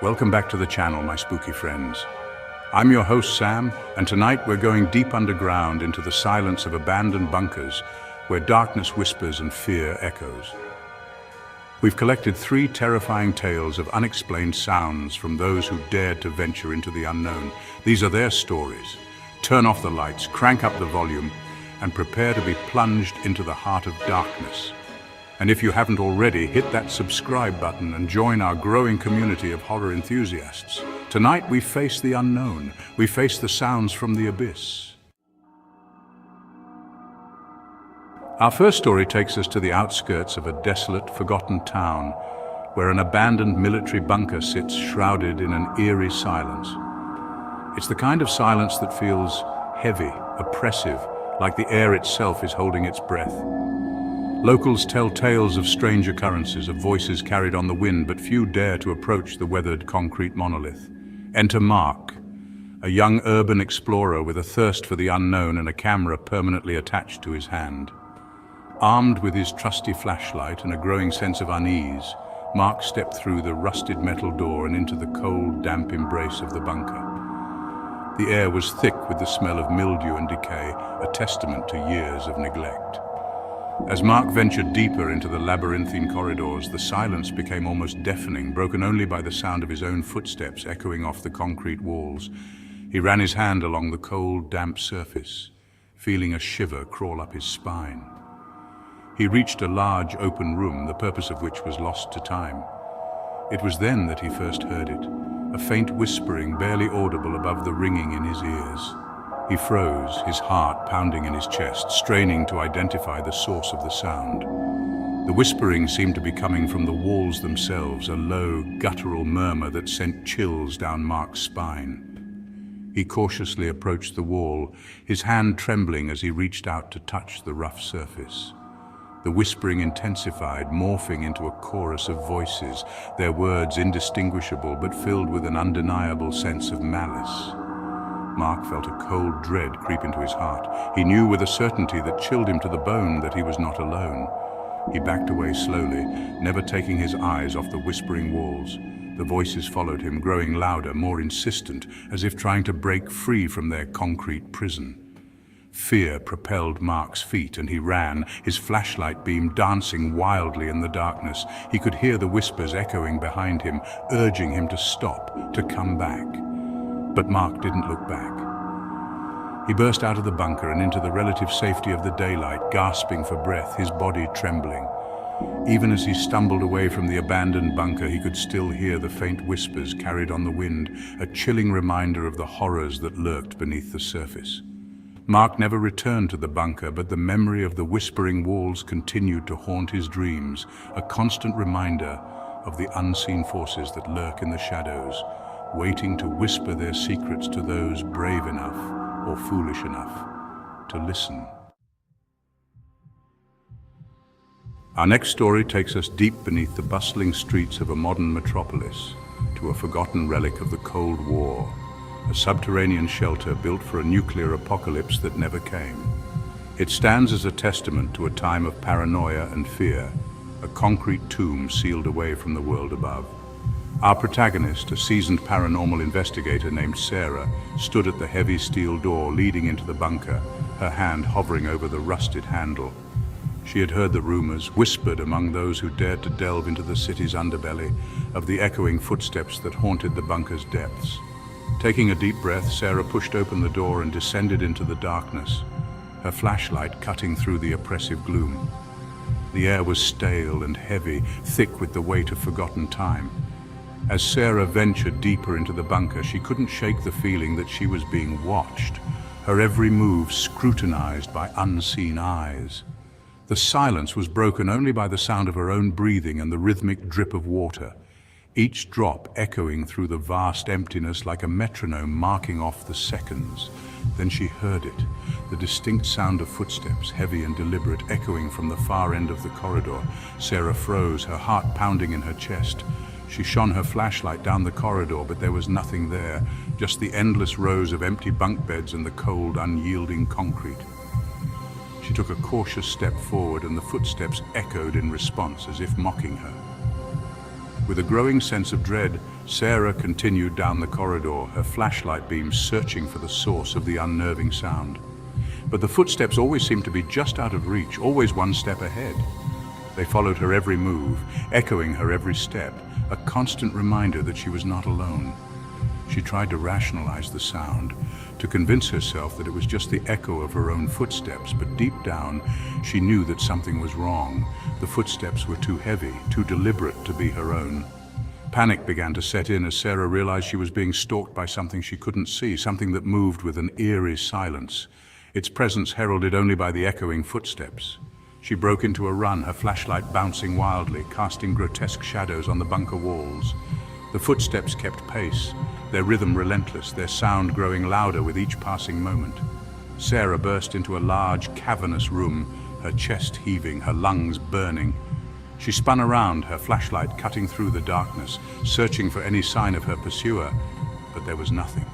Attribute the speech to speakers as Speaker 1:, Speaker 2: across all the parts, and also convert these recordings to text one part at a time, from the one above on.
Speaker 1: Welcome back to the channel, my spooky friends. I'm your host, Sam, and tonight we're going deep underground into the silence of abandoned bunkers where darkness whispers and fear echoes. We've collected 3 terrifying tales of unexplained sounds from those who dared to venture into the unknown. These are their stories. Turn off the lights, crank up the volume, and prepare to be plunged into the heart of darkness. And if you haven't already, hit that subscribe button and join our growing community of horror enthusiasts. Tonight we face the unknown. We face the sounds from the abyss. Our first story takes us to the outskirts of a desolate, forgotten town where an abandoned military bunker sits shrouded in an eerie silence. It's the kind of silence that feels heavy, oppressive, like the air itself is holding its breath. Locals tell tales of strange occurrences, of voices carried on the wind, but few dare to approach the weathered concrete monolith. Enter Mark, a young urban explorer with a thirst for the unknown and a camera permanently attached to his hand. Armed with his trusty flashlight and a growing sense of unease, Mark stepped through the rusted metal door and into the cold, damp embrace of the bunker. The air was thick with the smell of mildew and decay, a testament to years of neglect. As Mark ventured deeper into the labyrinthine corridors, the silence became almost deafening, broken only by the sound of his own footsteps echoing off the concrete walls. He ran his hand along the cold, damp surface, feeling a shiver crawl up his spine. He reached a large, open room, the purpose of which was lost to time. It was then that he first heard it, a faint whispering barely audible above the ringing in his ears. He froze, his heart pounding in his chest, straining to identify the source of the sound. The whispering seemed to be coming from the walls themselves, a low, guttural murmur that sent chills down Mark's spine. He cautiously approached the wall, his hand trembling as he reached out to touch the rough surface. The whispering intensified, morphing into a chorus of voices, their words indistinguishable but filled with an undeniable sense of malice. Mark felt a cold dread creep into his heart. He knew with a certainty that chilled him to the bone that he was not alone. He backed away slowly, never taking his eyes off the whispering walls. The voices followed him, growing louder, more insistent, as if trying to break free from their concrete prison. Fear propelled Mark's feet, and he ran, his flashlight beam dancing wildly in the darkness. He could hear the whispers echoing behind him, urging him to stop, to come back. But Mark didn't look back. He burst out of the bunker and into the relative safety of the daylight, gasping for breath, his body trembling. Even as he stumbled away from the abandoned bunker, he could still hear the faint whispers carried on the wind, a chilling reminder of the horrors that lurked beneath the surface. Mark never returned to the bunker, but the memory of the whispering walls continued to haunt his dreams, a constant reminder of the unseen forces that lurk in the shadows, waiting to whisper their secrets to those brave enough or foolish enough to listen. Our next story takes us deep beneath the bustling streets of a modern metropolis, to a forgotten relic of the Cold War, a subterranean shelter built for a nuclear apocalypse that never came. It stands as a testament to a time of paranoia and fear, a concrete tomb sealed away from the world above. Our protagonist, a seasoned paranormal investigator named Sarah, stood at the heavy steel door leading into the bunker, her hand hovering over the rusted handle. She had heard the rumors, whispered among those who dared to delve into the city's underbelly, of the echoing footsteps that haunted the bunker's depths. Taking a deep breath, Sarah pushed open the door and descended into the darkness, her flashlight cutting through the oppressive gloom. The air was stale and heavy, thick with the weight of forgotten time. As Sarah ventured deeper into the bunker, she couldn't shake the feeling that she was being watched, her every move scrutinized by unseen eyes. The silence was broken only by the sound of her own breathing and the rhythmic drip of water, each drop echoing through the vast emptiness like a metronome marking off the seconds. Then she heard it, the distinct sound of footsteps, heavy and deliberate, echoing from the far end of the corridor. Sarah froze, her heart pounding in her chest. She shone her flashlight down the corridor, but there was nothing there, just the endless rows of empty bunk beds and the cold, unyielding concrete. She took a cautious step forward, and the footsteps echoed in response, as if mocking her. With a growing sense of dread, Sarah continued down the corridor, her flashlight beam searching for the source of the unnerving sound. But the footsteps always seemed to be just out of reach, always one step ahead. They followed her every move, echoing her every step, a constant reminder that she was not alone. She tried to rationalize the sound, to convince herself that it was just the echo of her own footsteps, but deep down, she knew that something was wrong. The footsteps were too heavy, too deliberate to be her own. Panic began to set in as Sarah realized she was being stalked by something she couldn't see, something that moved with an eerie silence, its presence heralded only by the echoing footsteps. She broke into a run, her flashlight bouncing wildly, casting grotesque shadows on the bunker walls. The footsteps kept pace, their rhythm relentless, their sound growing louder with each passing moment. Sarah burst into a large, cavernous room, her chest heaving, her lungs burning. She spun around, her flashlight cutting through the darkness, searching for any sign of her pursuer, but there was nothing.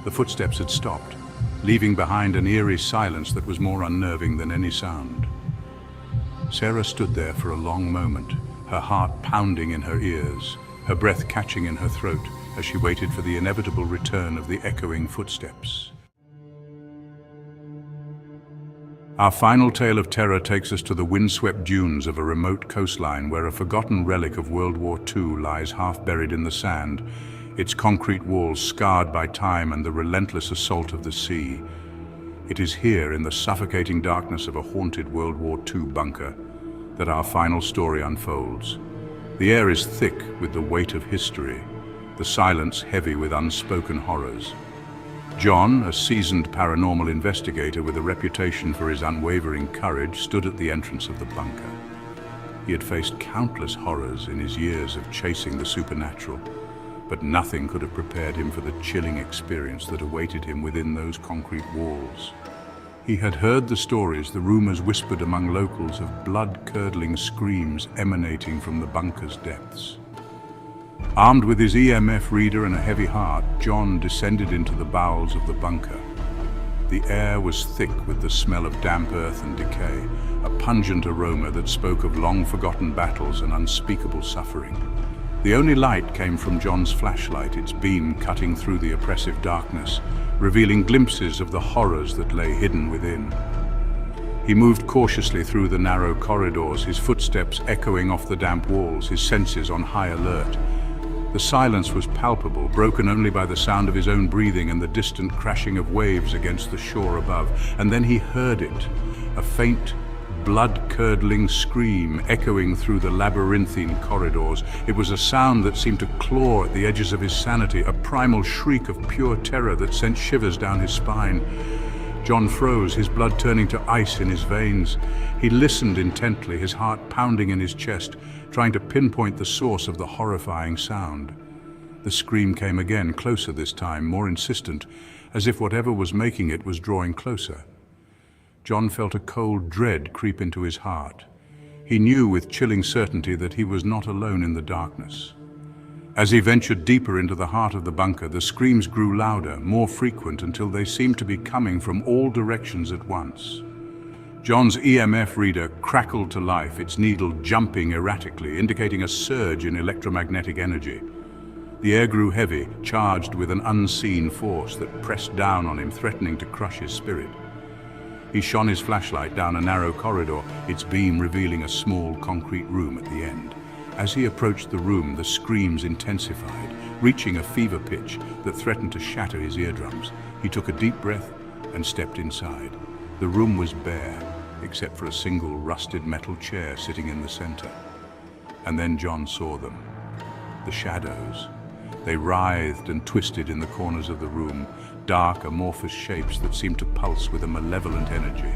Speaker 1: The footsteps had stopped, leaving behind an eerie silence that was more unnerving than any sound. Sarah stood there for a long moment, her heart pounding in her ears, her breath catching in her throat as she waited for the inevitable return of the echoing footsteps. Our final tale of terror takes us to the windswept dunes of a remote coastline where a forgotten relic of World War II lies half buried in the sand, its concrete walls scarred by time and the relentless assault of the sea. It is here, in the suffocating darkness of a haunted World War II bunker, that our final story unfolds. The air is thick with the weight of history, the silence heavy with unspoken horrors. John, a seasoned paranormal investigator with a reputation for his unwavering courage, stood at the entrance of the bunker. He had faced countless horrors in his years of chasing the supernatural, but nothing could have prepared him for the chilling experience that awaited him within those concrete walls. He had heard the stories, the rumors whispered among locals of blood-curdling screams emanating from the bunker's depths. Armed with his EMF reader and a heavy heart, John descended into the bowels of the bunker. The air was thick with the smell of damp earth and decay, a pungent aroma that spoke of long-forgotten battles and unspeakable suffering. The only light came from John's flashlight, its beam cutting through the oppressive darkness, revealing glimpses of the horrors that lay hidden within. He moved cautiously through the narrow corridors, his footsteps echoing off the damp walls, his senses on high alert. The silence was palpable, broken only by the sound of his own breathing and the distant crashing of waves against the shore above. And then he heard it, a faint, blood-curdling scream echoing through the labyrinthine corridors. It was a sound that seemed to claw at the edges of his sanity, a primal shriek of pure terror that sent shivers down his spine. John froze, his blood turning to ice in his veins. He listened intently, his heart pounding in his chest, trying to pinpoint the source of the horrifying sound. The scream came again, closer this time, more insistent, as if whatever was making it was drawing closer. John felt a cold dread creep into his heart. He knew with chilling certainty that he was not alone in the darkness. As he ventured deeper into the heart of the bunker, the screams grew louder, more frequent, until they seemed to be coming from all directions at once. John's EMF reader crackled to life, its needle jumping erratically, indicating a surge in electromagnetic energy. The air grew heavy, charged with an unseen force that pressed down on him, threatening to crush his spirit. He shone his flashlight down a narrow corridor, its beam revealing a small concrete room at the end. As he approached the room, the screams intensified, reaching a fever pitch that threatened to shatter his eardrums. He took a deep breath and stepped inside. The room was bare, except for a single rusted metal chair sitting in the center. And then John saw them. The shadows. They writhed and twisted in the corners of the room, dark, amorphous shapes that seemed to pulse with a malevolent energy.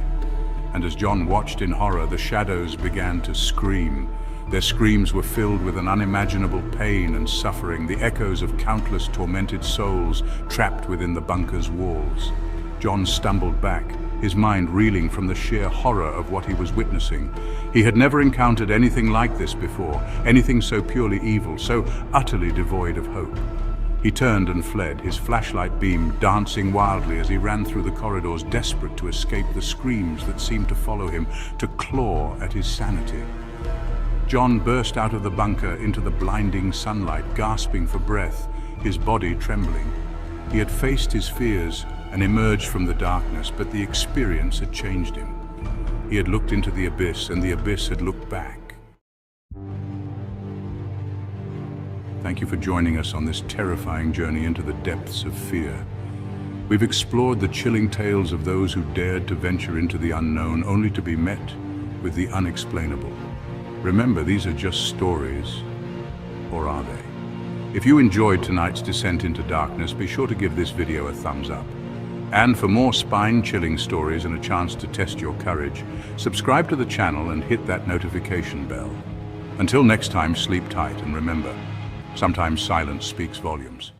Speaker 1: And as John watched in horror, the shadows began to scream. Their screams were filled with an unimaginable pain and suffering, the echoes of countless tormented souls trapped within the bunker's walls. John stumbled back, his mind reeling from the sheer horror of what he was witnessing. He had never encountered anything like this before, anything so purely evil, so utterly devoid of hope. He turned and fled, his flashlight beam dancing wildly as he ran through the corridors, desperate to escape the screams that seemed to follow him, to claw at his sanity. John burst out of the bunker into the blinding sunlight, gasping for breath, his body trembling. He had faced his fears and emerged from the darkness, but the experience had changed him. He had looked into the abyss, and the abyss had looked back. Thank you for joining us on this terrifying journey into the depths of fear. We've explored the chilling tales of those who dared to venture into the unknown, only to be met with the unexplainable. Remember, these are just stories, or are they? If you enjoyed tonight's descent into darkness, be sure to give this video a thumbs up. And for more spine-chilling stories and a chance to test your courage, subscribe to the channel and hit that notification bell. Until next time, sleep tight, and remember, sometimes silence speaks volumes.